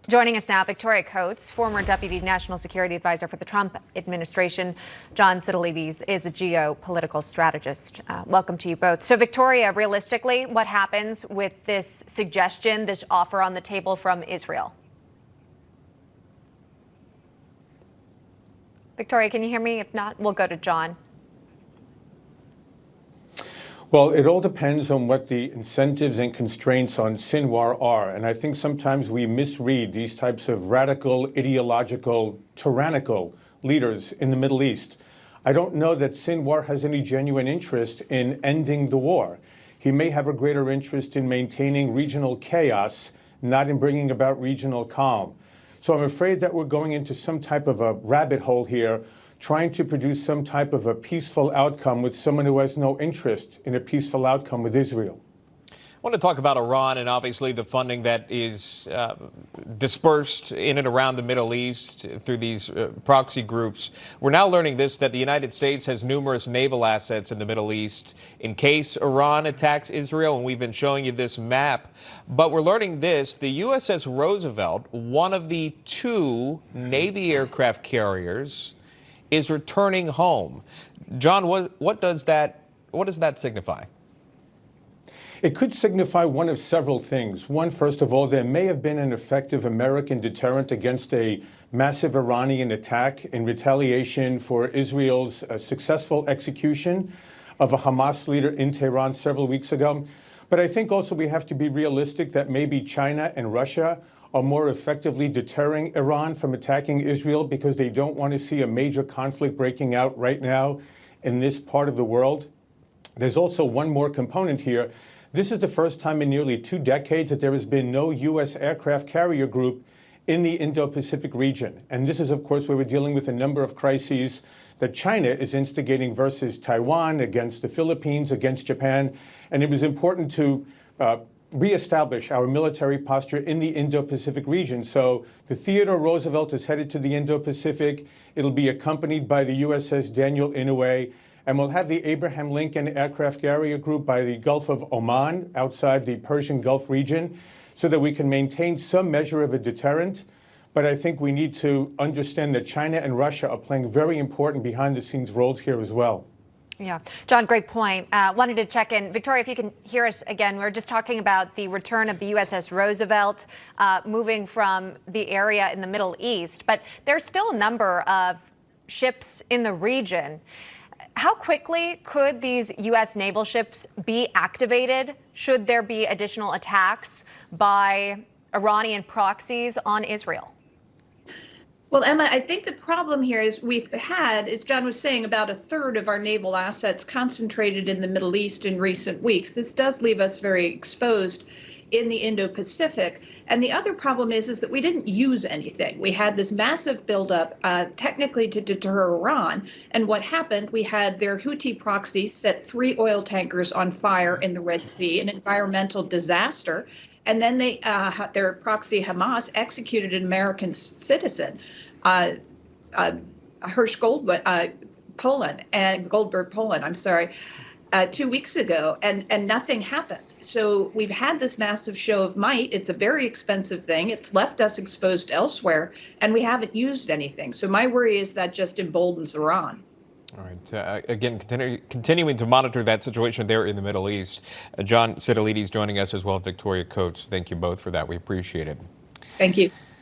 Joining us now, Victoria Coates, former Deputy National Security Advisor for the Trump administration. John Sitilides is a geopolitical strategist. Welcome to you both. So, Victoria, realistically, what happens with this suggestion, this offer on the table from Israel? Victoria, can you hear me? If not, we'll go to John. Well, it all depends on what the incentives and constraints on Sinwar are. And I think sometimes we misread these types of radical, ideological, tyrannical leaders in the Middle East. I don't know that Sinwar has any genuine interest in ending the war. He may have a greater interest in maintaining regional chaos, not in bringing about regional calm. So I'm afraid that we're going into some type of a rabbit hole here, trying to produce some type of a peaceful outcome with someone who has no interest in a peaceful outcome with Israel. I want to talk about Iran and obviously the funding that is dispersed in and around the Middle East through these proxy groups. We're now learning this, that the United States has numerous naval assets in the Middle East in case Iran attacks Israel, and we've been showing you this map. But we're learning this, the USS Roosevelt, one of the two Navy aircraft carriers, is returning home. John, what does that signify? It could signify one of several things. One, first of all, there may have been an effective American deterrent against a massive Iranian attack in retaliation for Israel's successful execution of a Hamas leader in Tehran several weeks ago. But I think also we have to be realistic that maybe China and Russia are more effectively deterring Iran from attacking Israel because they don't want to see a major conflict breaking out right now in this part of the world. There's also one more component here. This is the first time in nearly 2 decades that there has been no U.S. aircraft carrier group in the Indo-Pacific region. And this is, of course, where we're dealing with a number of crises that China is instigating versus Taiwan, against the Philippines, against Japan. And it was important to reestablish our military posture in the Indo-Pacific region. So the Theodore Roosevelt is headed to the Indo-Pacific. It'll be accompanied by the USS Daniel Inouye. And we'll have the Abraham Lincoln Aircraft Carrier Group by the Gulf of Oman, outside the Persian Gulf region, so that we can maintain some measure of a deterrent. But I think we need to understand that China and Russia are playing very important behind-the-scenes roles here as well. Yeah. John, great point. Wanted to check in. Victoria, if you can hear us again, we were just talking about the return of the USS Roosevelt moving from the area in the Middle East, but there's still a number of ships in the region. How quickly could these U.S. naval ships be activated should there be additional attacks by Iranian proxies on Israel? Well, Emma, I think the problem here is we've had, as John was saying, about a third of our naval assets concentrated in the Middle East in recent weeks. This does leave us very exposed in the Indo-Pacific. And the other problem is that we didn't use anything. We had this massive buildup, technically to deter Iran. And what happened, we had their Houthi proxies set 3 oil tankers on fire in the Red Sea, an environmental disaster. And then they, their proxy Hamas executed an American citizen, Goldberg, Poland, I'm sorry, 2 weeks ago, and nothing happened. So we've had this massive show of might. It's a very expensive thing. It's left us exposed elsewhere, and we haven't used anything. So my worry is that just emboldens Iran. All right. Again, continuing to monitor that situation there in the Middle East. John Sitilides joining us as well, Victoria Coates. Thank you both for that. We appreciate it. Thank you.